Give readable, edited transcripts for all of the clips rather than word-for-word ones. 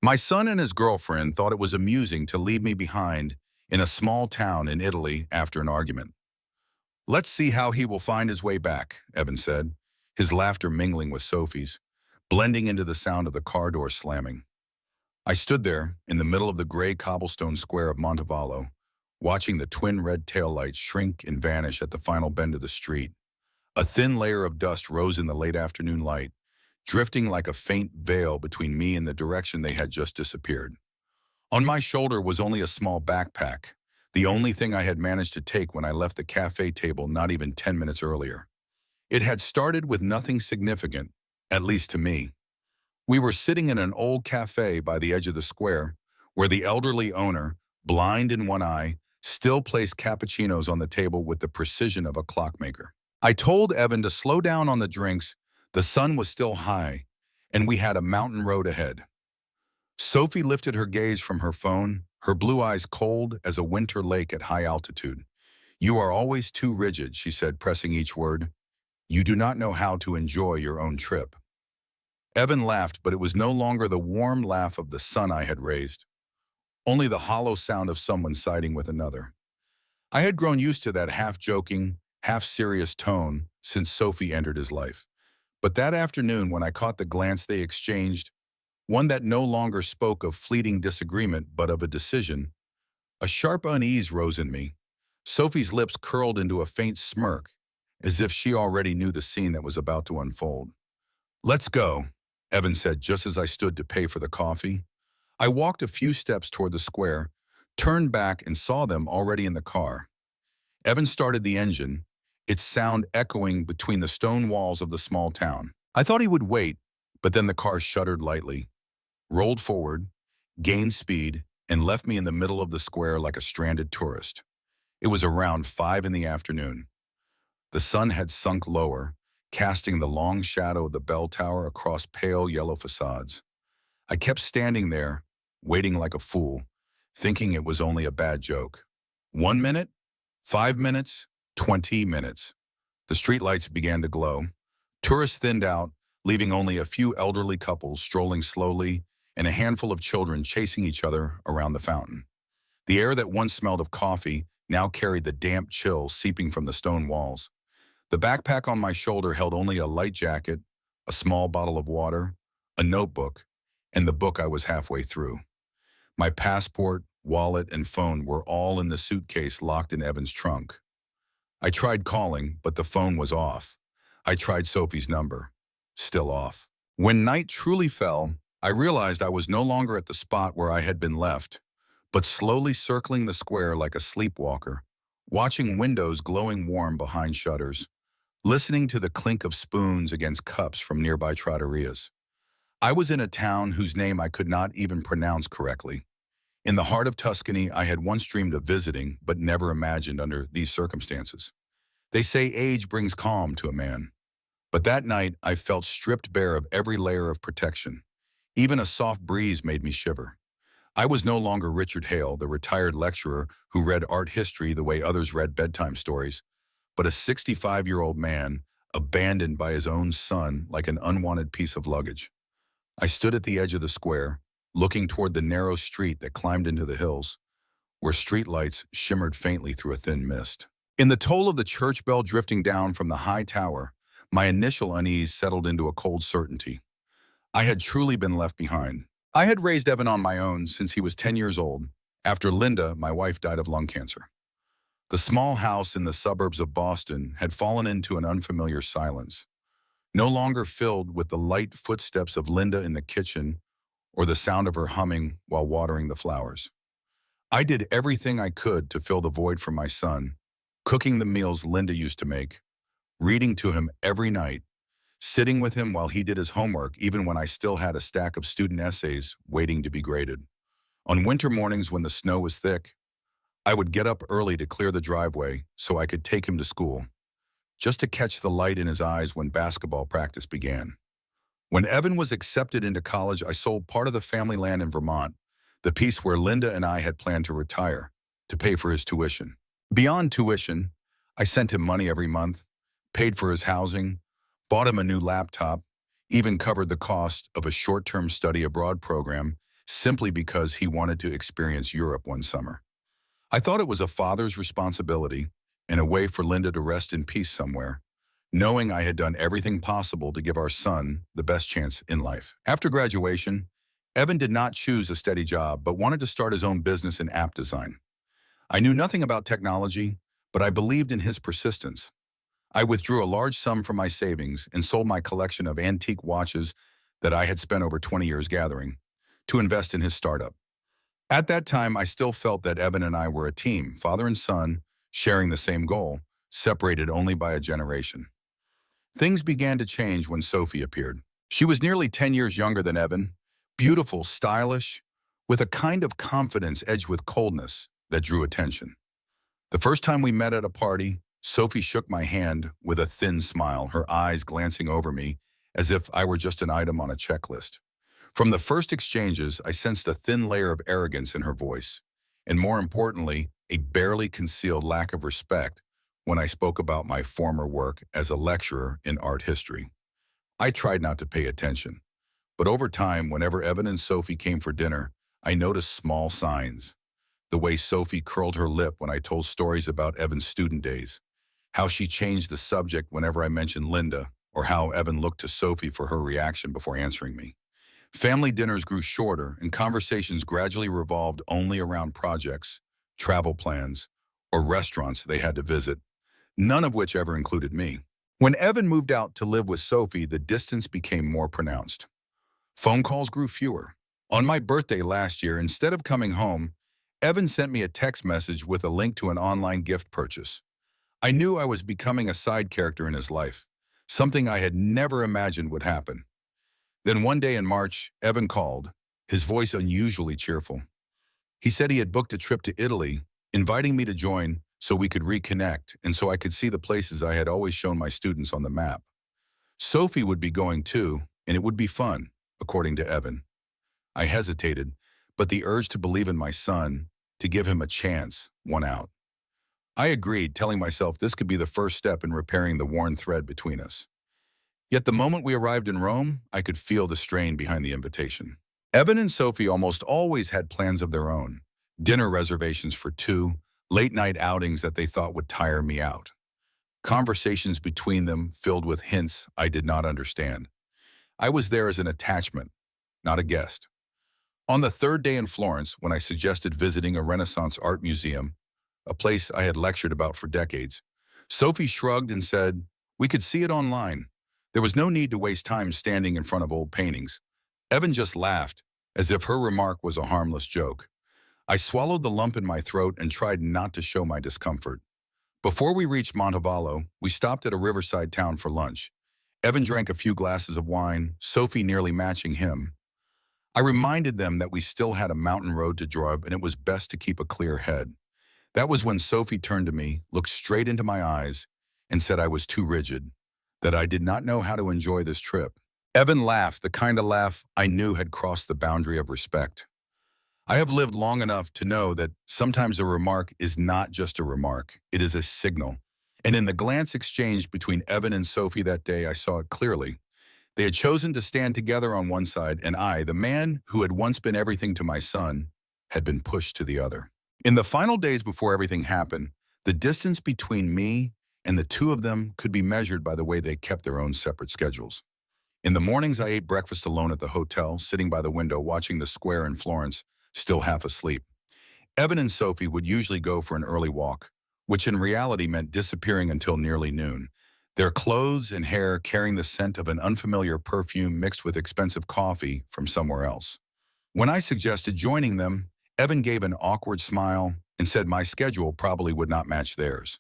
My son and his girlfriend thought it was amusing to leave me behind in a small town in Italy after an argument. Let's see how he will find his way back, Evan said, his laughter mingling with Sophie's, blending into the sound of the car door slamming. I stood there in the middle of the gray cobblestone square of Montevallo, watching the twin red taillights shrink and vanish at the final bend of the street. A thin layer of dust rose in the late afternoon light, drifting like a faint veil between me and the direction they had just disappeared. On my shoulder was only a small backpack, the only thing I had managed to take when I left the cafe table not even 10 minutes earlier. It had started with nothing significant, at least to me. We were sitting in an old cafe by the edge of the square, where the elderly owner, blind in one eye, still placed cappuccinos on the table with the precision of a clockmaker. I told Evan to slow down on the drinks. The sun was still high, and we had a mountain road ahead. Sophie lifted her gaze from her phone, her blue eyes cold as a winter lake at high altitude. "You are always too rigid," she said, pressing each word. "You do not know how to enjoy your own trip." Evan laughed, but it was no longer the warm laugh of the son I had raised, only the hollow sound of someone siding with another. I had grown used to that half-joking, half-serious tone since Sophie entered his life. But that afternoon, when I caught the glance they exchanged, one that no longer spoke of fleeting disagreement but of a decision, a sharp unease rose in me. Sophie's lips curled into a faint smirk, as if she already knew the scene that was about to unfold. "Let's go," Evan said just as I stood to pay for the coffee. I walked a few steps toward the square, turned back and saw them already in the car. Evan started the engine, its sound echoing between the stone walls of the small town. I thought he would wait, but then the car shuddered lightly, rolled forward, gained speed, and left me in the middle of the square like a stranded tourist. It was around 5 in the afternoon. The sun had sunk lower, casting the long shadow of the bell tower across pale yellow facades. I kept standing there, waiting like a fool, thinking it was only a bad joke. 1 minute, 5 minutes, 20 minutes. The streetlights began to glow. Tourists thinned out, leaving only a few elderly couples strolling slowly and a handful of children chasing each other around the fountain. The air that once smelled of coffee now carried the damp chill seeping from the stone walls. The backpack on my shoulder held only a light jacket, a small bottle of water, a notebook, and the book I was halfway through. My passport, wallet, and phone were all in the suitcase locked in Evan's trunk. I tried calling, but the phone was off. I tried Sophie's number. Still off. When night truly fell, I realized I was no longer at the spot where I had been left, but slowly circling the square like a sleepwalker, watching windows glowing warm behind shutters, listening to the clink of spoons against cups from nearby trattorias. I was in a town whose name I could not even pronounce correctly. In the heart of Tuscany, I had once dreamed of visiting, but never imagined under these circumstances. They say age brings calm to a man. But that night, I felt stripped bare of every layer of protection. Even a soft breeze made me shiver. I was no longer Richard Hale, the retired lecturer who read art history the way others read bedtime stories, but a 65-year-old man abandoned by his own son like an unwanted piece of luggage. I stood at the edge of the square, looking toward the narrow street that climbed into the hills, where streetlights shimmered faintly through a thin mist. In the toll of the church bell drifting down from the high tower, my initial unease settled into a cold certainty. I had truly been left behind. I had raised Evan on my own since he was 10 years old, after Linda, my wife, died of lung cancer. The small house in the suburbs of Boston had fallen into an unfamiliar silence, no longer filled with the light footsteps of Linda in the kitchen or the sound of her humming while watering the flowers. I did everything I could to fill the void for my son, cooking the meals Linda used to make, reading to him every night, sitting with him while he did his homework even when I still had a stack of student essays waiting to be graded. On winter mornings when the snow was thick, I would get up early to clear the driveway so I could take him to school, just to catch the light in his eyes when basketball practice began. When Evan was accepted into college, I sold part of the family land in Vermont, the piece where Linda and I had planned to retire, to pay for his tuition. Beyond tuition, I sent him money every month, paid for his housing, bought him a new laptop, even covered the cost of a short-term study abroad program, simply because he wanted to experience Europe one summer. I thought it was a father's responsibility and a way for Linda to rest in peace somewhere, knowing I had done everything possible to give our son the best chance in life. After graduation, Evan did not choose a steady job, but wanted to start his own business in app design. I knew nothing about technology, but I believed in his persistence. I withdrew a large sum from my savings and sold my collection of antique watches that I had spent over 20 years gathering to invest in his startup. At that time, I still felt that Evan and I were a team, father and son, sharing the same goal, separated only by a generation. Things began to change when Sophie appeared. She was nearly 10 years younger than Evan, beautiful, stylish, with a kind of confidence edged with coldness that drew attention. The first time we met at a party, Sophie shook my hand with a thin smile, her eyes glancing over me as if I were just an item on a checklist. From the first exchanges, I sensed a thin layer of arrogance in her voice, and more importantly, a barely concealed lack of respect when I spoke about my former work as a lecturer in art history. I tried not to pay attention, but over time, whenever Evan and Sophie came for dinner, I noticed small signs. The way Sophie curled her lip when I told stories about Evan's student days, how she changed the subject whenever I mentioned Linda, or how Evan looked to Sophie for her reaction before answering me. Family dinners grew shorter, and conversations gradually revolved only around projects, travel plans, or restaurants they had to visit, none of which ever included me. When Evan moved out to live with Sophie, the distance became more pronounced. Phone calls grew fewer. On my birthday last year, instead of coming home, Evan sent me a text message with a link to an online gift purchase. I knew I was becoming a side character in his life, something I had never imagined would happen. Then one day in March, Evan called, his voice unusually cheerful. He said he had booked a trip to Italy, inviting me to join so we could reconnect and so I could see the places I had always shown my students on the map. Sophie would be going too, and it would be fun, according to Evan. I hesitated, but the urge to believe in my son, to give him a chance, won out. I agreed, telling myself this could be the first step in repairing the worn thread between us. Yet the moment we arrived in Rome, I could feel the strain behind the invitation. Evan and Sophie almost always had plans of their own, dinner reservations for two, late-night outings that they thought would tire me out. Conversations between them filled with hints I did not understand. I was there as an attachment, not a guest. On the third day in Florence, when I suggested visiting a Renaissance art museum, a place I had lectured about for decades, Sophie shrugged and said, "We could see it online. There was no need to waste time standing in front of old paintings." Evan just laughed, as if her remark was a harmless joke. I swallowed the lump in my throat and tried not to show my discomfort. Before we reached Montevallo, we stopped at a riverside town for lunch. Evan drank a few glasses of wine, Sophie nearly matching him. I reminded them that we still had a mountain road to drive and it was best to keep a clear head. That was when Sophie turned to me, looked straight into my eyes, and said I was too rigid, that I did not know how to enjoy this trip. Evan laughed, the kind of laugh I knew had crossed the boundary of respect. I have lived long enough to know that sometimes a remark is not just a remark, it is a signal. And in the glance exchanged between Evan and Sophie that day, I saw it clearly. They had chosen to stand together on one side, and I, the man who had once been everything to my son, had been pushed to the other. In the final days before everything happened, the distance between me and the two of them could be measured by the way they kept their own separate schedules. In the mornings, I ate breakfast alone at the hotel, sitting by the window watching the square in Florence, still half asleep. Evan and Sophie would usually go for an early walk, which in reality meant disappearing until nearly noon, their clothes and hair carrying the scent of an unfamiliar perfume mixed with expensive coffee from somewhere else. When I suggested joining them, Evan gave an awkward smile and said my schedule probably would not match theirs.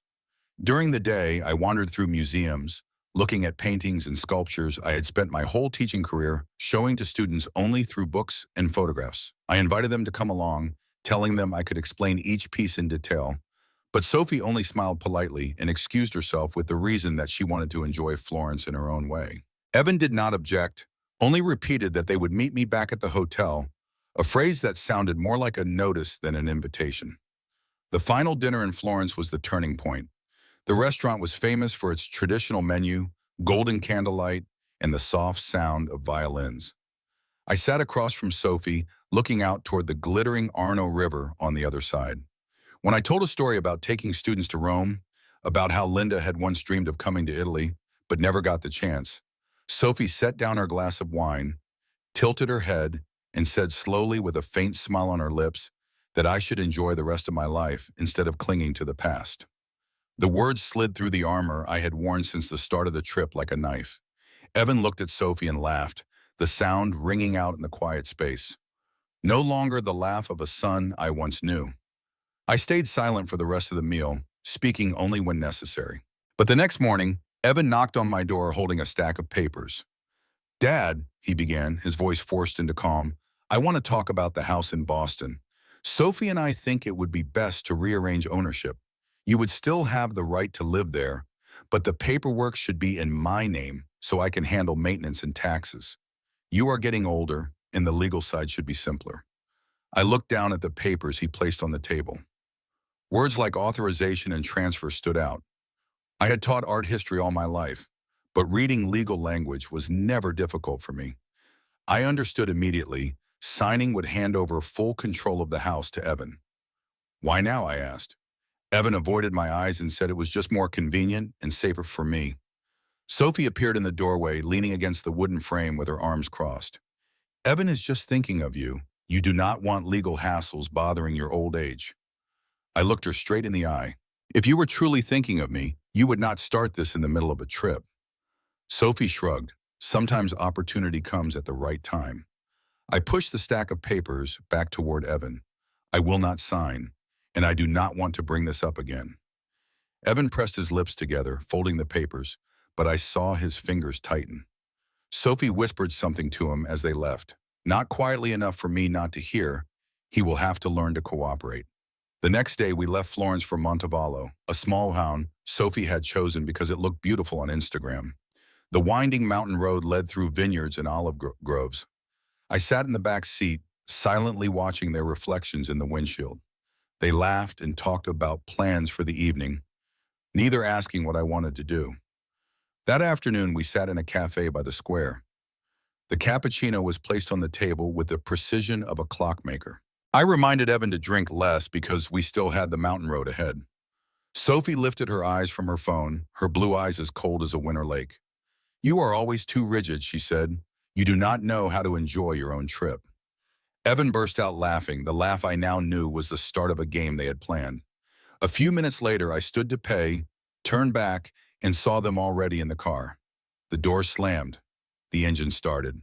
During the day, I wandered through museums, looking at paintings and sculptures I had spent my whole teaching career showing to students only through books and photographs. I invited them to come along, telling them I could explain each piece in detail, but Sophie only smiled politely and excused herself with the reason that she wanted to enjoy Florence in her own way. Evan did not object, only repeated that they would meet me back at the hotel, a phrase that sounded more like a notice than an invitation. The final dinner in Florence was the turning point. The restaurant was famous for its traditional menu, golden candlelight, and the soft sound of violins. I sat across from Sophie, looking out toward the glittering Arno River on the other side. When I told a story about taking students to Rome, about how Linda had once dreamed of coming to Italy, but never got the chance, Sophie set down her glass of wine, tilted her head, and said slowly with a faint smile on her lips that I should enjoy the rest of my life instead of clinging to the past. The words slid through the armor I had worn since the start of the trip like a knife. Evan looked at Sophie and laughed, the sound ringing out in the quiet space. No longer the laugh of a son I once knew. I stayed silent for the rest of the meal, speaking only when necessary. But the next morning, Evan knocked on my door holding a stack of papers. "Dad," he began, his voice forced into calm, "I want to talk about the house in Boston. Sophie and I think it would be best to rearrange ownership. You would still have the right to live there, but the paperwork should be in my name so I can handle maintenance and taxes. You are getting older, and the legal side should be simpler." I looked down at the papers he placed on the table. Words like authorization and transfer stood out. I had taught art history all my life, but reading legal language was never difficult for me. I understood immediately. Signing would hand over full control of the house to Evan. "Why now?" I asked. Evan avoided my eyes and said it was just more convenient and safer for me. Sophie appeared in the doorway, leaning against the wooden frame with her arms crossed. "Evan is just thinking of you. You do not want legal hassles bothering your old age." I looked her straight in the eye. "If you were truly thinking of me, you would not start this in the middle of a trip." Sophie shrugged. Sometimes opportunity comes at the right time. I pushed the stack of papers back toward Evan. "I will not sign, and I do not want to bring this up again." Evan pressed his lips together, folding the papers, but I saw his fingers tighten. Sophie whispered something to him as they left. Not quietly enough for me not to hear. He will have to learn to cooperate. The next day, we left Florence for Montevallo, a small town Sophie had chosen because it looked beautiful on Instagram. The winding mountain road led through vineyards and olive groves. I sat in the back seat, silently watching their reflections in the windshield. They laughed and talked about plans for the evening, neither asking what I wanted to do. That afternoon, we sat in a cafe by the square. The cappuccino was placed on the table with the precision of a clockmaker. I reminded Evan to drink less because we still had the mountain road ahead. Sophie lifted her eyes from her phone, her blue eyes as cold as a winter lake. "You are always too rigid," she said. "You do not know how to enjoy your own trip." Evan burst out laughing. The laugh I now knew was the start of a game they had planned. A few minutes later, I stood to pay, turned back, and saw them already in the car. The door slammed. The engine started.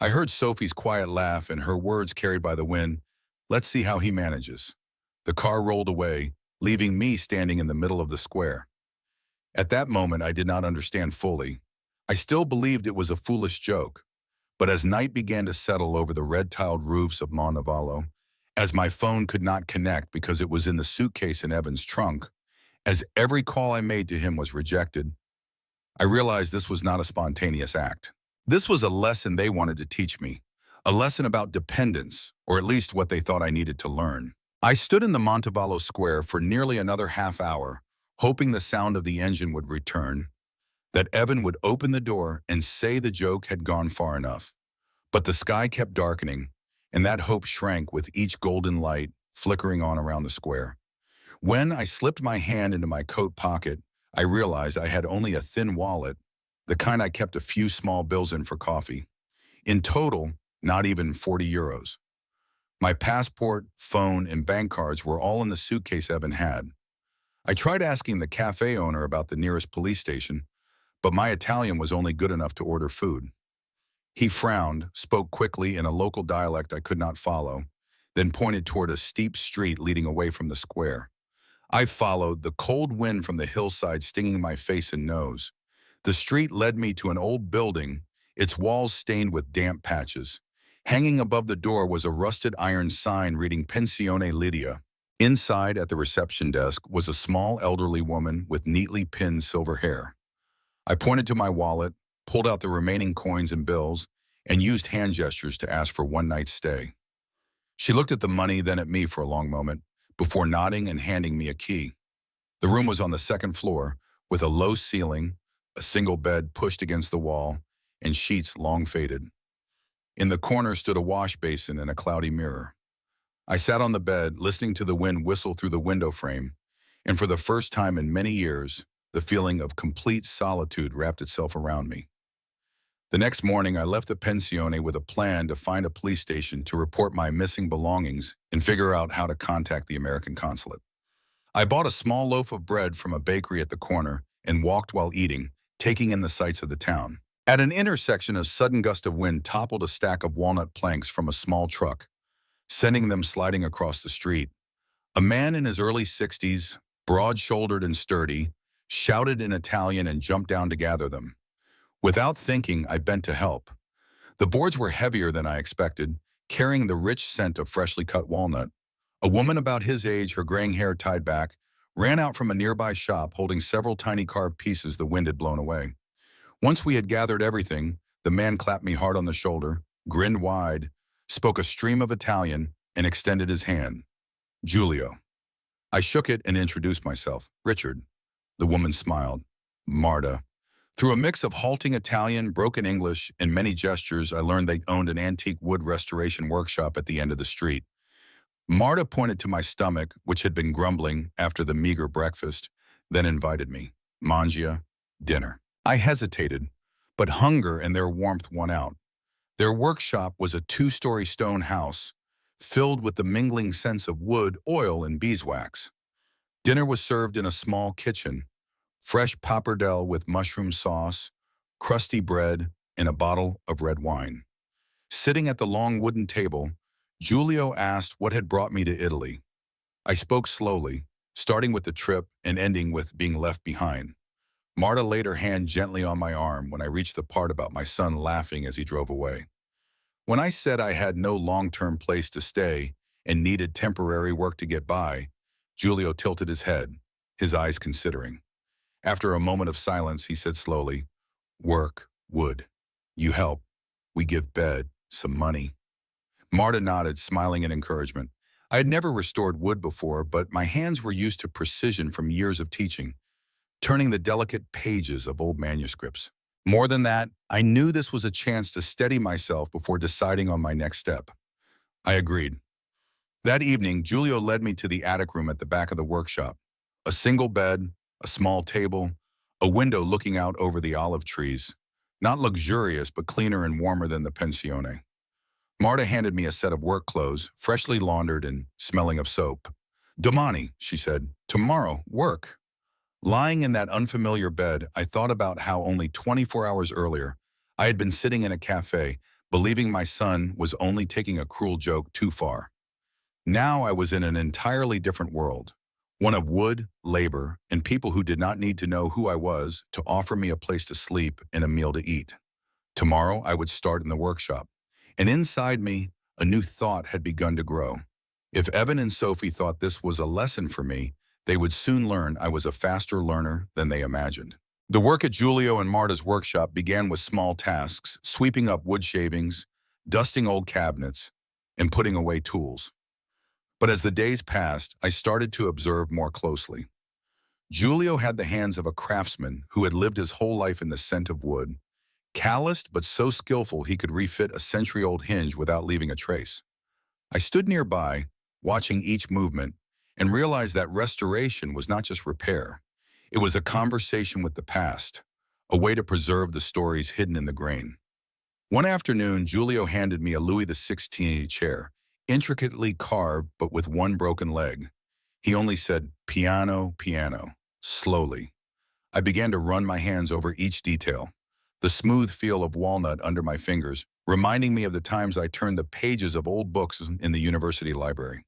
I heard Sophie's quiet laugh and her words carried by the wind. "Let's see how he manages." The car rolled away, leaving me standing in the middle of the square. At that moment, I did not understand fully. I still believed it was a foolish joke. But as night began to settle over the red-tiled roofs of Montevallo, as my phone could not connect because it was in the suitcase in Evan's trunk, as every call I made to him was rejected, I realized this was not a spontaneous act. This was a lesson they wanted to teach me, a lesson about dependence, or at least what they thought I needed to learn. I stood in the Montevallo Square for nearly another half hour, hoping the sound of the engine would return, that Evan would open the door and say the joke had gone far enough. But the sky kept darkening, and that hope shrank with each golden light flickering on around the square. When I slipped my hand into my coat pocket, I realized I had only a thin wallet, the kind I kept a few small bills in for coffee. In total, not even 40 euros. My passport, phone, and bank cards were all in the suitcase Evan had. I tried asking the cafe owner about the nearest police station, but my Italian was only good enough to order food. He frowned, spoke quickly in a local dialect I could not follow, then pointed toward a steep street leading away from the square. I followed, the cold wind from the hillside stinging my face and nose. The street led me to an old building, its walls stained with damp patches. Hanging above the door was a rusted iron sign reading Pensione Lydia. Inside, at the reception desk, was a small elderly woman with neatly pinned silver hair. I pointed to my wallet, pulled out the remaining coins and bills, and used hand gestures to ask for one night's stay. She looked at the money, then at me for a long moment, before nodding and handing me a key. The room was on the second floor, with a low ceiling, a single bed pushed against the wall, and sheets long faded. In the corner stood a wash basin and a cloudy mirror. I sat on the bed, listening to the wind whistle through the window frame, and for the first time in many years, the feeling of complete solitude wrapped itself around me. The next morning, I left the pensione with a plan to find a police station to report my missing belongings and figure out how to contact the American consulate. I bought a small loaf of bread from a bakery at the corner and walked while eating, taking in the sights of the town. At an intersection, a sudden gust of wind toppled a stack of walnut planks from a small truck, sending them sliding across the street. A man in his early 60s, broad-shouldered and sturdy, shouted in Italian and jumped down to gather them. Without thinking, I bent to help. The boards were heavier than I expected, carrying the rich scent of freshly cut walnut. A woman about his age, her graying hair tied back, ran out from a nearby shop holding several tiny carved pieces the wind had blown away. Once we had gathered everything, the man clapped me hard on the shoulder, grinned wide, spoke a stream of Italian, and extended his hand. Giulio. I shook it and introduced myself. Richard. The woman smiled. Marta. Through a mix of halting Italian, broken English, and many gestures, I learned they owned an antique wood restoration workshop at the end of the street. Marta pointed to my stomach, which had been grumbling after the meager breakfast, then invited me. Mangia, dinner. I hesitated, but hunger and their warmth won out. Their workshop was a 2-story stone house, filled with the mingling scents of wood, oil, and beeswax. Dinner was served in a small kitchen, fresh pappardelle with mushroom sauce, crusty bread, and a bottle of red wine. Sitting at the long wooden table, Giulio asked what had brought me to Italy. I spoke slowly, starting with the trip and ending with being left behind. Marta laid her hand gently on my arm when I reached the part about my son laughing as he drove away. When I said I had no long-term place to stay and needed temporary work to get by, Giulio tilted his head, his eyes considering. After a moment of silence, he said slowly, "Work, wood. You help. We give bed, some money." Marta nodded, smiling in encouragement. I had never restored wood before, but my hands were used to precision from years of teaching, turning the delicate pages of old manuscripts. More than that, I knew this was a chance to steady myself before deciding on my next step. I agreed. That evening, Giulio led me to the attic room at the back of the workshop. A single bed, a small table, a window looking out over the olive trees. Not luxurious, but cleaner and warmer than the pensione. Marta handed me a set of work clothes, freshly laundered and smelling of soap. "Domani," she said. "Tomorrow, work." Lying in that unfamiliar bed, I thought about how only 24 hours earlier, I had been sitting in a cafe, believing my son was only taking a cruel joke too far. Now I was in an entirely different world, one of wood, labor, and people who did not need to know who I was to offer me a place to sleep and a meal to eat. Tomorrow I would start in the workshop, and inside me, a new thought had begun to grow. If Evan and Sophie thought this was a lesson for me, they would soon learn I was a faster learner than they imagined. The work at Giulio and Marta's workshop began with small tasks, sweeping up wood shavings, dusting old cabinets, and putting away tools. But as the days passed, I started to observe more closely. Giulio had the hands of a craftsman who had lived his whole life in the scent of wood, calloused but so skillful he could refit a century-old hinge without leaving a trace. I stood nearby, watching each movement, and realized that restoration was not just repair. It was a conversation with the past, a way to preserve the stories hidden in the grain. One afternoon, Giulio handed me a Louis XVI chair, intricately carved but with one broken leg. He only said, "Piano, piano," slowly. I began to run my hands over each detail, the smooth feel of walnut under my fingers, reminding me of the times I turned the pages of old books in the university library.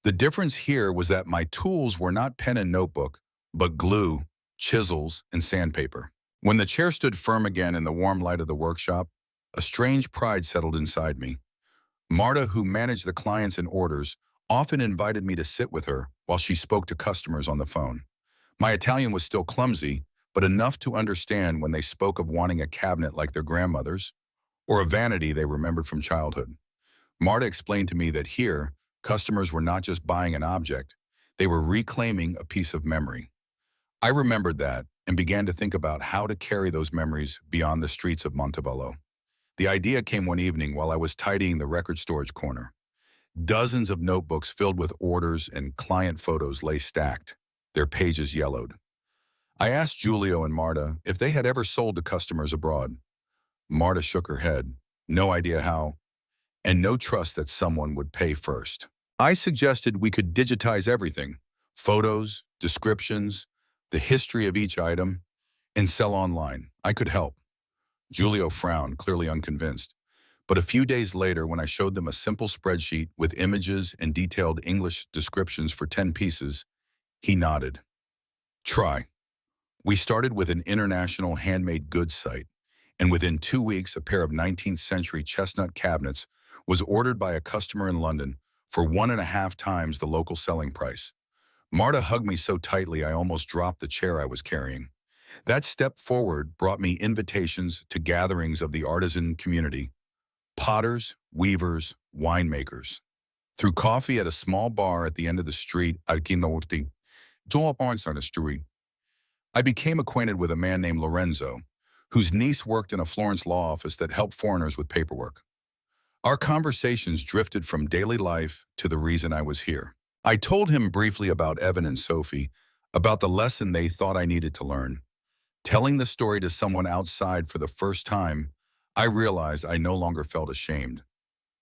The difference here was that my tools were not pen and notebook, but glue, chisels, and sandpaper. When the chair stood firm again in the warm light of the workshop, a strange pride settled inside me. Marta, who managed the clients and orders, often invited me to sit with her while she spoke to customers on the phone. My Italian was still clumsy, but enough to understand when they spoke of wanting a cabinet like their grandmother's, or a vanity they remembered from childhood. Marta explained to me that here, customers were not just buying an object, they were reclaiming a piece of memory. I remembered that and began to think about how to carry those memories beyond the streets of Montevallo. The idea came one evening while I was tidying the record storage corner. Dozens of notebooks filled with orders and client photos lay stacked, their pages yellowed. I asked Julio and Marta if they had ever sold to customers abroad. Marta shook her head, no idea how, and no trust that someone would pay first. I suggested we could digitize everything, photos, descriptions, the history of each item, and sell online. I could help. Julio frowned, clearly unconvinced. But a few days later, when I showed them a simple spreadsheet with images and detailed English descriptions for 10 pieces, he nodded. Try. We started with an international handmade goods site, and within 2 weeks, a pair of 19th century chestnut cabinets was ordered by a customer in London for 1.5 times the local selling price. Marta hugged me so tightly I almost dropped the chair I was carrying. That step forward brought me invitations to gatherings of the artisan community, potters, weavers, winemakers. Through coffee at a small bar at the end of the street, I became acquainted with a man named Lorenzo, whose niece worked in a Florence law office that helped foreigners with paperwork. Our conversations drifted from daily life to the reason I was here. I told him briefly about Evan and Sophie, about the lesson they thought I needed to learn. Telling the story to someone outside for the first time, I realized I no longer felt ashamed,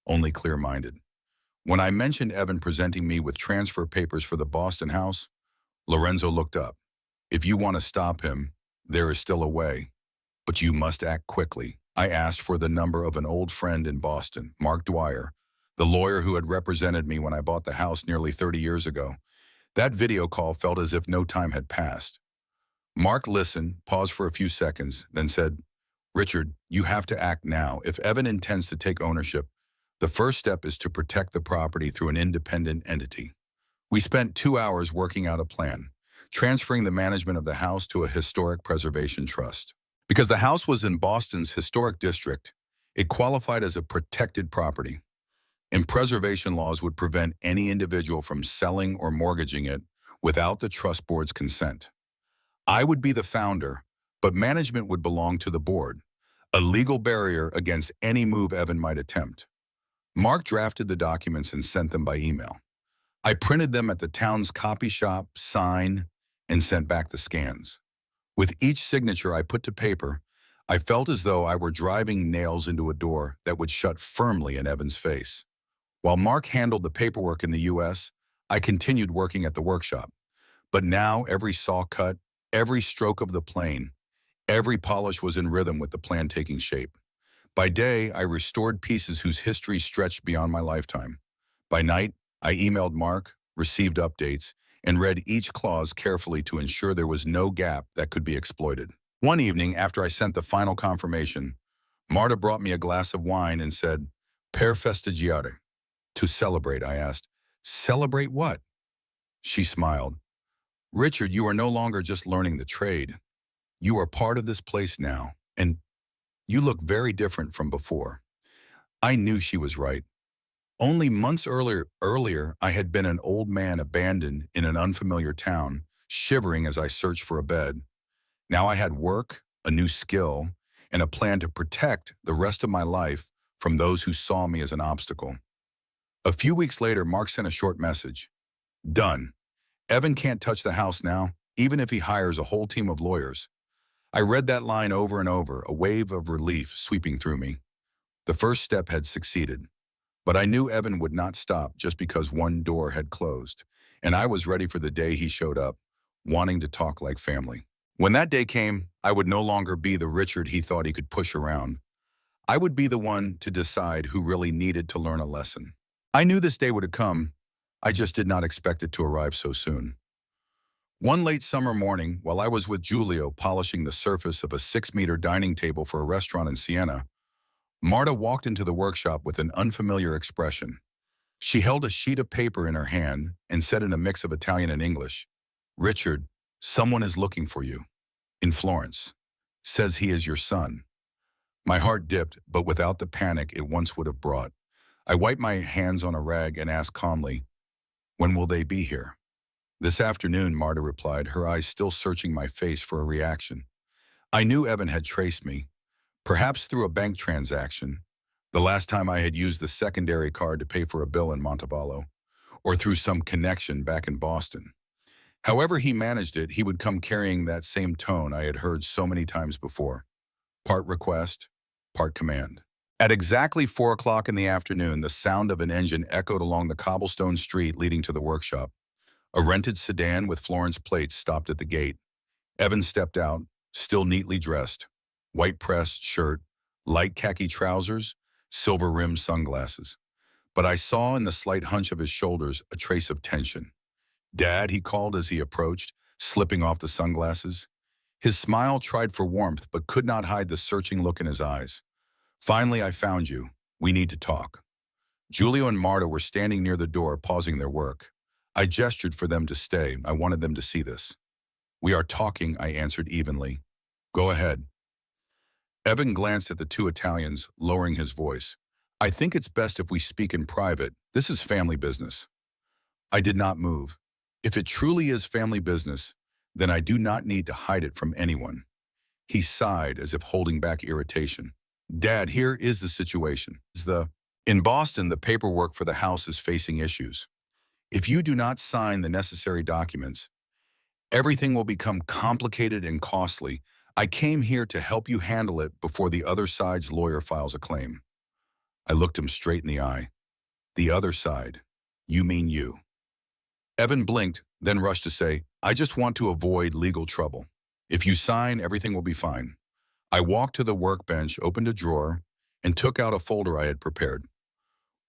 only clear-minded. When I mentioned Evan presenting me with transfer papers for the Boston house, Lorenzo looked up. If you want to stop him, there is still a way, but you must act quickly. I asked for the number of an old friend in Boston, Mark Dwyer, the lawyer who had represented me when I bought the house nearly 30 years ago. That video call felt as if no time had passed. Mark listened, paused for a few seconds, then said, Richard, you have to act now. If Evan intends to take ownership, the first step is to protect the property through an independent entity. We spent 2 hours working out a plan, transferring the management of the house to a historic preservation trust. Because the house was in Boston's historic district, it qualified as a protected property, and preservation laws would prevent any individual from selling or mortgaging it without the trust board's consent. I would be the founder, but management would belong to the board, a legal barrier against any move Evan might attempt. Mark drafted the documents and sent them by email. I printed them at the town's copy shop, signed, and sent back the scans. With each signature I put to paper, I felt as though I were driving nails into a door that would shut firmly in Evan's face. While Mark handled the paperwork in the U.S., I continued working at the workshop. But now every saw cut, every stroke of the plane, every polish was in rhythm with the plan taking shape. By day, I restored pieces whose history stretched beyond my lifetime. By night, I emailed Mark, received updates, and read each clause carefully to ensure there was no gap that could be exploited. One evening, after I sent the final confirmation, Marta brought me a glass of wine and said, Per festeggiare. To celebrate, I asked. Celebrate what? She smiled. Richard, you are no longer just learning the trade. You are part of this place now, and you look very different from before. I knew she was right. Only months earlier, I had been an old man abandoned in an unfamiliar town, shivering as I searched for a bed. Now I had work, a new skill, and a plan to protect the rest of my life from those who saw me as an obstacle. A few weeks later, Mark sent a short message. Done. Evan can't touch the house now, even if he hires a whole team of lawyers. I read that line over and over, a wave of relief sweeping through me. The first step had succeeded. But I knew Evan would not stop just because one door had closed, and I was ready for the day he showed up, wanting to talk like family. When that day came, I would no longer be the Richard he thought he could push around. I would be the one to decide who really needed to learn a lesson. I knew this day would come. I just did not expect it to arrive so soon. One late summer morning, while I was with Julio polishing the surface of a 6-meter dining table for a restaurant in Siena, Marta walked into the workshop with an unfamiliar expression. She held a sheet of paper in her hand and said in a mix of Italian and English, Richard, someone is looking for you. In Florence. Says he is your son. My heart dipped, but without the panic it once would have brought. I wiped my hands on a rag and asked calmly, when will they be here? This afternoon, Marta replied, her eyes still searching my face for a reaction. I knew Evan had traced me, Perhaps through a bank transaction, the last time I had used the secondary card to pay for a bill in Montevallo, or through some connection back in Boston. However he managed it, he would come carrying that same tone I had heard so many times before. Part request, part command. At exactly 4 o'clock in the afternoon, the sound of an engine echoed along the cobblestone street leading to the workshop. A rented sedan with Florence plates stopped at the gate. Evan stepped out, still neatly dressed. White pressed shirt, light khaki trousers, silver-rimmed sunglasses. But I saw in the slight hunch of his shoulders a trace of tension. "Dad," he called as he approached, slipping off the sunglasses. His smile tried for warmth but could not hide the searching look in his eyes. "Finally, I found you. We need to talk." Giulio and Marta were standing near the door, pausing their work. I gestured for them to stay. I wanted them to see this. "We are talking," I answered evenly. "Go ahead." Evan glanced at the two Italians, lowering his voice. "I think it's best if we speak in private. This is family business." I did not move. If it truly is family business, then I do not need to hide it from anyone. He sighed as if holding back irritation. "Dad, here is the situation. In Boston, the paperwork for the house is facing issues. If you do not sign the necessary documents, everything will become complicated and costly. I came here to help you handle it before the other side's lawyer files a claim." I looked him straight in the eye. "The other side? You mean you?" Evan blinked, then rushed to say, "I just want to avoid legal trouble. If you sign, everything will be fine." I walked to the workbench, opened a drawer, and took out a folder I had prepared.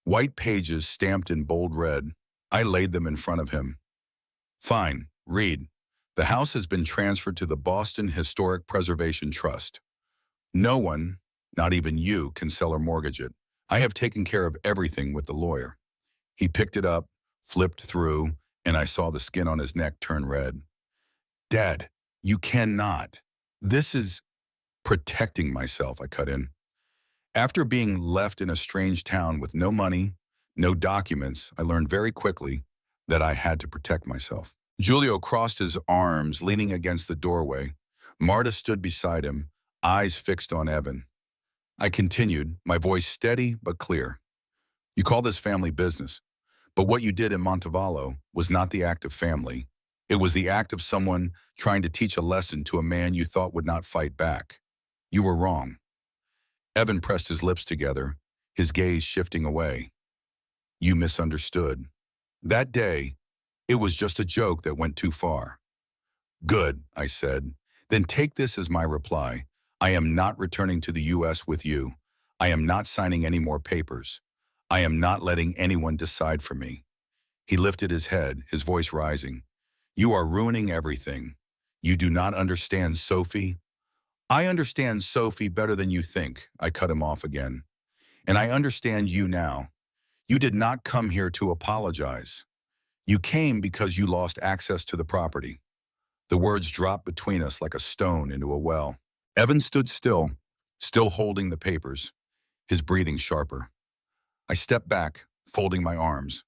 White pages stamped in bold red. I laid them in front of him. "Fine, read. The house has been transferred to the Boston Historic Preservation Trust. No one, not even you, can sell or mortgage it. I have taken care of everything with the lawyer." He picked it up, flipped through, and I saw the skin on his neck turn red. "Dad, you cannot. This is protecting myself," I cut in. "After being left in a strange town with no money, no documents, I learned very quickly that I had to protect myself." Giulio crossed his arms, leaning against the doorway. Marta stood beside him, eyes fixed on Evan. I continued, my voice steady but clear. "You call this family business, but what you did in Montevallo was not the act of family. It was the act of someone trying to teach a lesson to a man you thought would not fight back. You were wrong." Evan pressed his lips together, his gaze shifting away. "You misunderstood. That day, it was just a joke that went too far." "Good," I said. "Then take this as my reply. I am not returning to the U.S. with you. I am not signing any more papers. I am not letting anyone decide for me." He lifted his head, his voice rising. "You are ruining everything. You do not understand Sophie." "I understand Sophie better than you think," I cut him off again. "And I understand you now. You did not come here to apologize. You came because you lost access to the property." The words dropped between us like a stone into a well. Evan stood still holding the papers, his breathing sharper. I stepped back, folding my arms.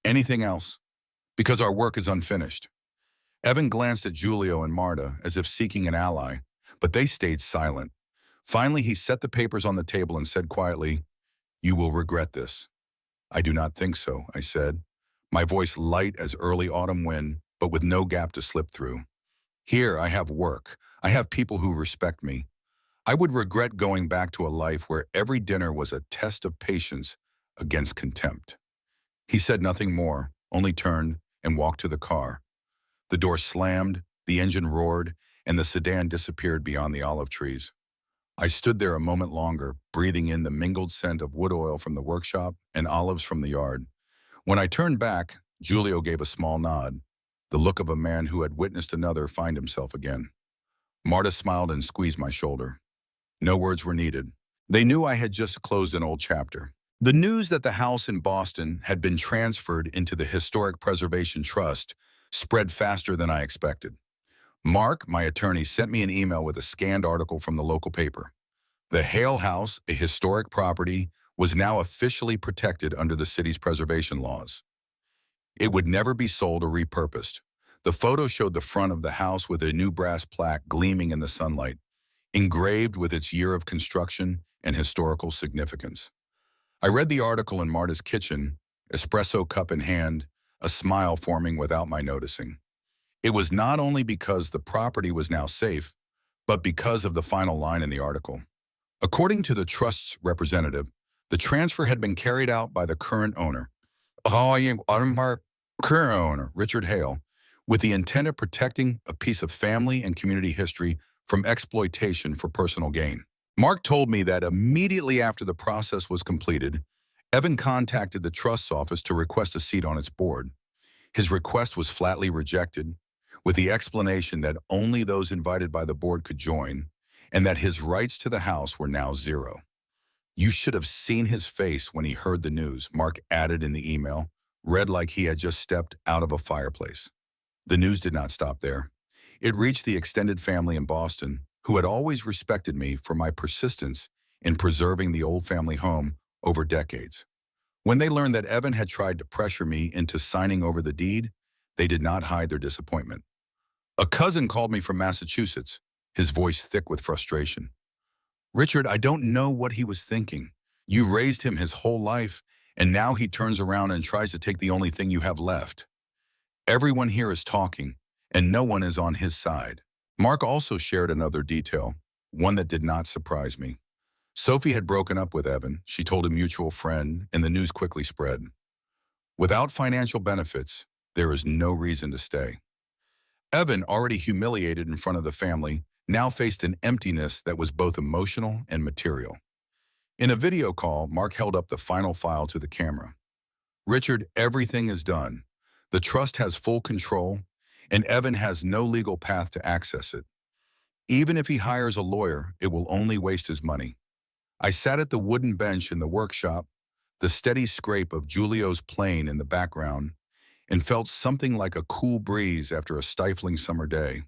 "Anything else? Because our work is unfinished." Evan glanced at Giulio and Marta as if seeking an ally, but they stayed silent. Finally, he set the papers on the table and said quietly, "You will regret this." "I do not think so," I said, my voice light as early autumn wind, but with no gap to slip through. "Here, I have work. I have people who respect me. I would regret going back to a life where every dinner was a test of patience against contempt." He said nothing more, only turned and walked to the car. The door slammed, the engine roared, and the sedan disappeared beyond the olive trees. I stood there a moment longer, breathing in the mingled scent of wood oil from the workshop and olives from the yard. When I turned back, Giulio gave a small nod, the look of a man who had witnessed another find himself again. Marta smiled and squeezed my shoulder. No words were needed. They knew I had just closed an old chapter. The news that the house in Boston had been transferred into the Historic Preservation Trust spread faster than I expected. Mark, my attorney, sent me an email with a scanned article from the local paper. The Hale House, a historic property, was now officially protected under the city's preservation laws. It would never be sold or repurposed. The photo showed the front of the house with a new brass plaque gleaming in the sunlight. engraved with its year of construction and historical significance. I read the article in Marta's kitchen, espresso cup in hand, a smile forming without my noticing. It was not only because the property was now safe, but because of the final line in the article. According to the trust's representative, the transfer had been carried out by the current owner, current owner, Richard Hale, with the intent of protecting a piece of family and community history from exploitation for personal gain. Mark told me that immediately after the process was completed, Evan contacted the trust's office to request a seat on its board. His request was flatly rejected, with the explanation that only those invited by the board could join, and that his rights to the house were now zero. You should have seen his face when he heard the news, Mark added in the email, read like he had just stepped out of a fireplace. The news did not stop there. It reached the extended family in Boston, who had always respected me for my persistence in preserving the old family home over decades. When they learned that Evan had tried to pressure me into signing over the deed, they did not hide their disappointment. A cousin called me from Massachusetts, his voice thick with frustration. Richard, I don't know what he was thinking. You raised him his whole life, and now he turns around and tries to take the only thing you have left. Everyone here is talking, and no one is on his side. Mark also shared another detail, one that did not surprise me. Sophie had broken up with Evan, she told a mutual friend, and the news quickly spread. Without financial benefits, there is no reason to stay. Evan, already humiliated in front of the family, now faced an emptiness that was both emotional and material. In a video call, Mark held up the final file to the camera. Richard, everything is done. The trust has full control, and Evan has no legal path to access it. Even if he hires a lawyer, it will only waste his money. I sat at the wooden bench in the workshop, the steady scrape of Giulio's plane in the background, and felt something like a cool breeze after a stifling summer day.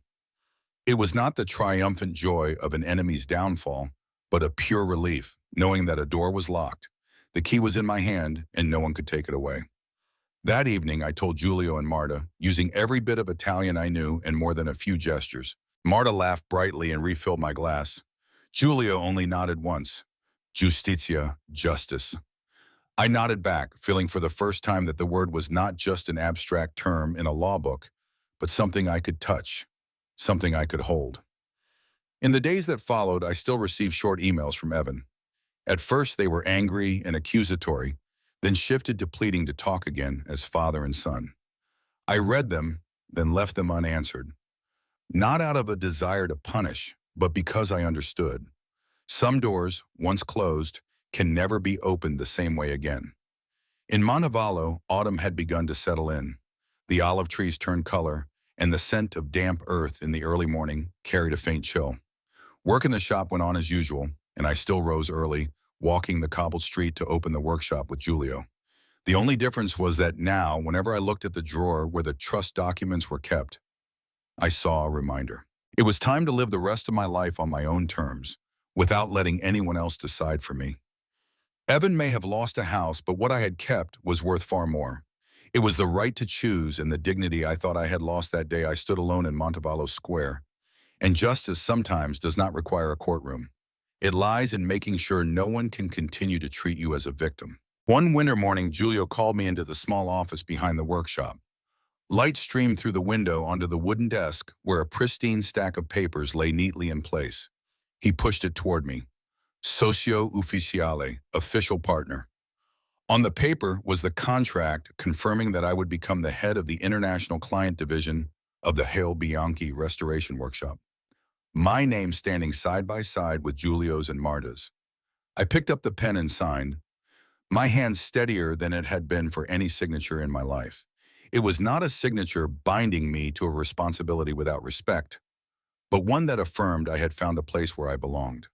It was not the triumphant joy of an enemy's downfall, but a pure relief, knowing that a door was locked, the key was in my hand, and no one could take it away. That evening, I told Giulio and Marta, using every bit of Italian I knew and more than a few gestures. Marta laughed brightly and refilled my glass. Giulio only nodded once. Justitia, justice. I nodded back, feeling for the first time that the word was not just an abstract term in a law book, but something I could touch, something I could hold. In the days that followed, I still received short emails from Evan. At first, they were angry and accusatory, then shifted to pleading to talk again as father and son. I read them, then left them unanswered. Not out of a desire to punish, but because I understood. Some doors, once closed, can never be opened the same way again. In Montevallo, autumn had begun to settle in. The olive trees turned color, and the scent of damp earth in the early morning carried a faint chill. Work in the shop went on as usual, and I still rose early, walking the cobbled street to open the workshop with Giulio. The only difference was that now, whenever I looked at the drawer where the trust documents were kept, I saw a reminder. It was time to live the rest of my life on my own terms, without letting anyone else decide for me. Evan may have lost a house, but what I had kept was worth far more. It was the right to choose and the dignity I thought I had lost that day I stood alone in Montevallo Square. And justice sometimes does not require a courtroom. It lies in making sure no one can continue to treat you as a victim. One winter morning, Giulio called me into the small office behind the workshop. Light streamed through the window onto the wooden desk where a pristine stack of papers lay neatly in place. He pushed it toward me. Socio ufficiale, official partner. On the paper was the contract confirming that I would become the head of the international client division of the Hale Bianchi Restoration Workshop. My name standing side by side with Giulio's and Marta's. I picked up the pen and signed, my hand steadier than it had been for any signature in my life. It was not a signature binding me to a responsibility without respect, but one that affirmed I had found a place where I belonged.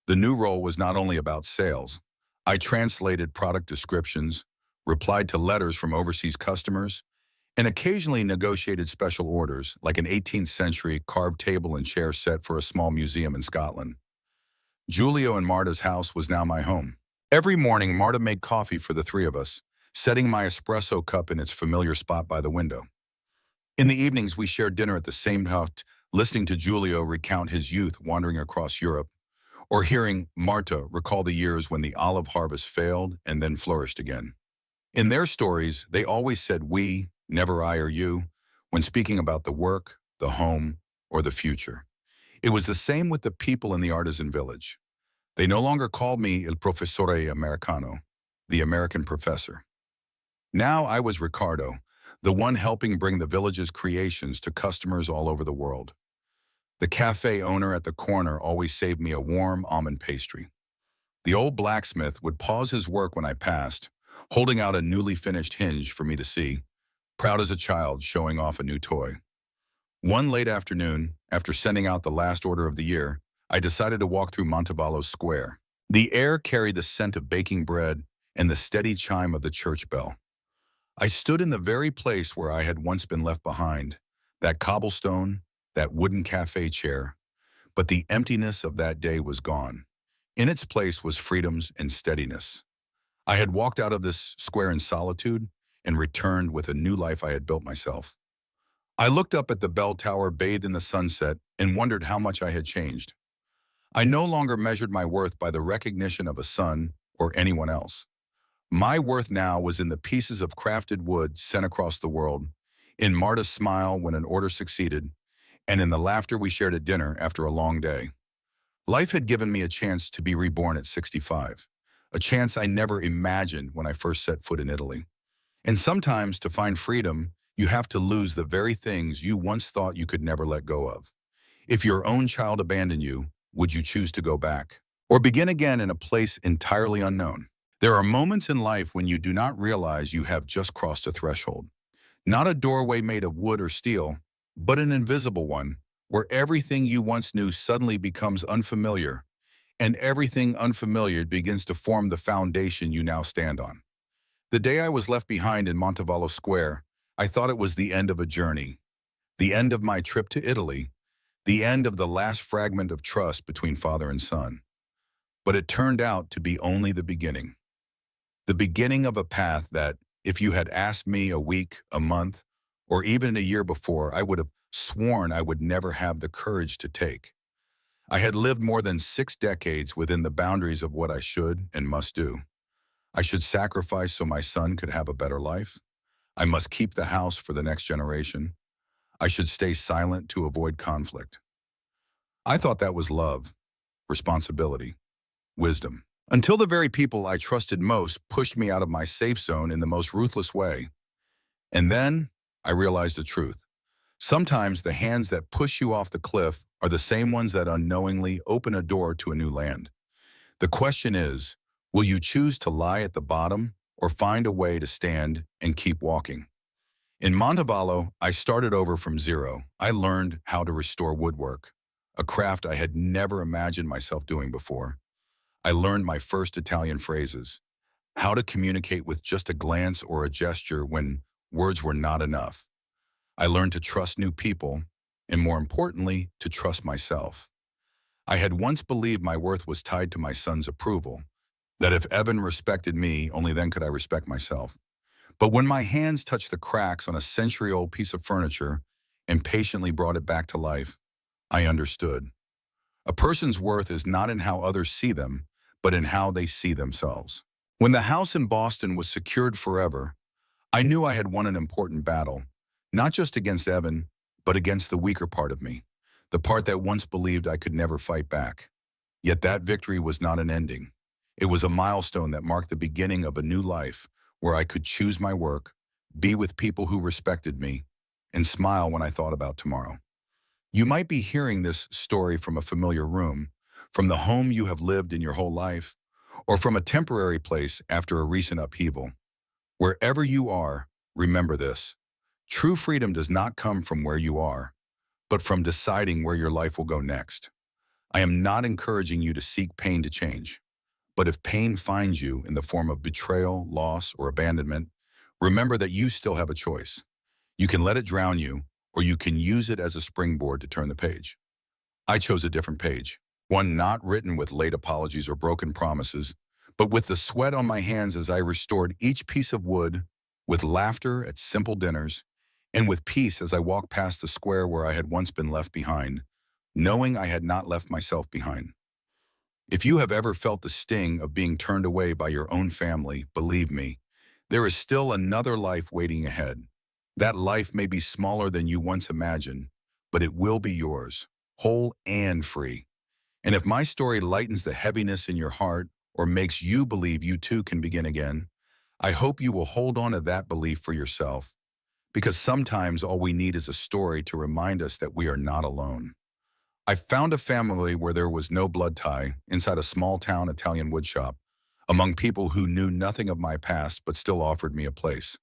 The new role was not only about sales. I translated product descriptions, replied to letters from overseas customers, and occasionally negotiated special orders, like an 18th century carved table and chair set for a small museum in Scotland. Giulio and Marta's house was now my home. Every morning, Marta made coffee for the three of us, setting my espresso cup in its familiar spot by the window. In the evenings, we shared dinner at the same house, listening to Giulio recount his youth wandering across Europe, or hearing Marta recall the years when the olive harvest failed and then flourished again. In their stories, they always said we, never I or you, when speaking about the work, the home, or the future. It was the same with the people in the artisan village. They no longer called me il professore americano, the American professor. Now I was Ricardo, the one helping bring the village's creations to customers all over the world. The cafe owner at the corner always saved me a warm almond pastry. The old blacksmith would pause his work when I passed, holding out a newly finished hinge for me to see, proud as a child showing off a new toy. One late afternoon, after sending out the last order of the year, I decided to walk through Montevallo Square. The air carried the scent of baking bread and the steady chime of the church bell. I stood in the very place where I had once been left behind, that cobblestone, that wooden cafe chair, but the emptiness of that day was gone. In its place was freedom's and steadiness. I had walked out of this square in solitude and returned with a new life I had built myself. I looked up at the bell tower bathed in the sunset and wondered how much I had changed. I no longer measured my worth by the recognition of a son or anyone else. My worth now was in the pieces of crafted wood sent across the world, in Marta's smile when an order succeeded, and in the laughter we shared at dinner after a long day. Life had given me a chance to be reborn at 65, a chance I never imagined when I first set foot in Italy. And sometimes, to find freedom, you have to lose the very things you once thought you could never let go of. If your own child abandoned you, would you choose to go back? Or begin again in a place entirely unknown? There are moments in life when you do not realize you have just crossed a threshold. Not a doorway made of wood or steel, but an invisible one, where everything you once knew suddenly becomes unfamiliar, and everything unfamiliar begins to form the foundation you now stand on. The day I was left behind in Montevallo Square, I thought it was the end of a journey, the end of my trip to Italy, the end of the last fragment of trust between father and son. But it turned out to be only the beginning of a path that, if you had asked me a week, a month, or even a year before, I would have sworn I would never have the courage to take. I had lived more than 6 decades within the boundaries of what I should and must do. I should sacrifice so my son could have a better life. I must keep the house for the next generation. I should stay silent to avoid conflict. I thought that was love, responsibility, wisdom. Until the very people I trusted most pushed me out of my safe zone in the most ruthless way. And then I realized the truth. Sometimes the hands that push you off the cliff are the same ones that unknowingly open a door to a new land. The question is, will you choose to lie at the bottom or find a way to stand and keep walking? In Montevallo, I started over from zero. I learned how to restore woodwork, a craft I had never imagined myself doing before. I learned my first Italian phrases, how to communicate with just a glance or a gesture when words were not enough. I learned to trust new people, and more importantly, to trust myself. I had once believed my worth was tied to my son's approval, that if Evan respected me, only then could I respect myself. But when my hands touched the cracks on a century-old piece of furniture and patiently brought it back to life, I understood. A person's worth is not in how others see them, but in how they see themselves. When the house in Boston was secured forever, I knew I had won an important battle, not just against Evan, but against the weaker part of me, the part that once believed I could never fight back. Yet that victory was not an ending. It was a milestone that marked the beginning of a new life where I could choose my work, be with people who respected me, and smile when I thought about tomorrow. You might be hearing this story from a familiar room, from the home you have lived in your whole life, or from a temporary place after a recent upheaval. Wherever you are, remember this. True freedom does not come from where you are, but from deciding where your life will go next. I am not encouraging you to seek pain to change. But if pain finds you in the form of betrayal, loss, or abandonment, remember that you still have a choice. You can let it drown you, or you can use it as a springboard to turn the page. I chose a different page, one not written with late apologies or broken promises, but with the sweat on my hands as I restored each piece of wood, with laughter at simple dinners, and with peace as I walked past the square where I had once been left behind, knowing I had not left myself behind. If you have ever felt the sting of being turned away by your own family, believe me, there is still another life waiting ahead. That life may be smaller than you once imagined, but it will be yours, whole and free. And if my story lightens the heaviness in your heart or makes you believe you too can begin again, I hope you will hold on to that belief for yourself, because sometimes all we need is a story to remind us that we are not alone. I found a family where there was no blood tie inside a small town Italian woodshop, among people who knew nothing of my past but still offered me a place.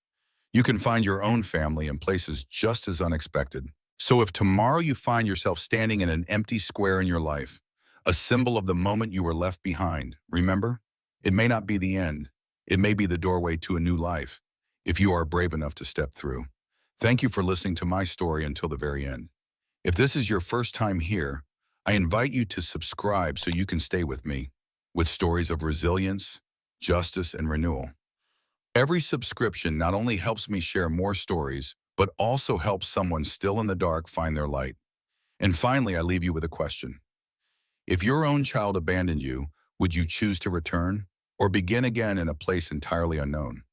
You can find your own family in places just as unexpected. So if tomorrow you find yourself standing in an empty square in your life, a symbol of the moment you were left behind, remember? It may not be the end. It may be the doorway to a new life, if you are brave enough to step through. Thank you for listening to my story until the very end. If this is your first time here, I invite you to subscribe so you can stay with me, with stories of resilience, justice, and renewal. Every subscription not only helps me share more stories, but also helps someone still in the dark find their light. And finally, I leave you with a question. If your own child abandoned you, would you choose to return or begin again in a place entirely unknown?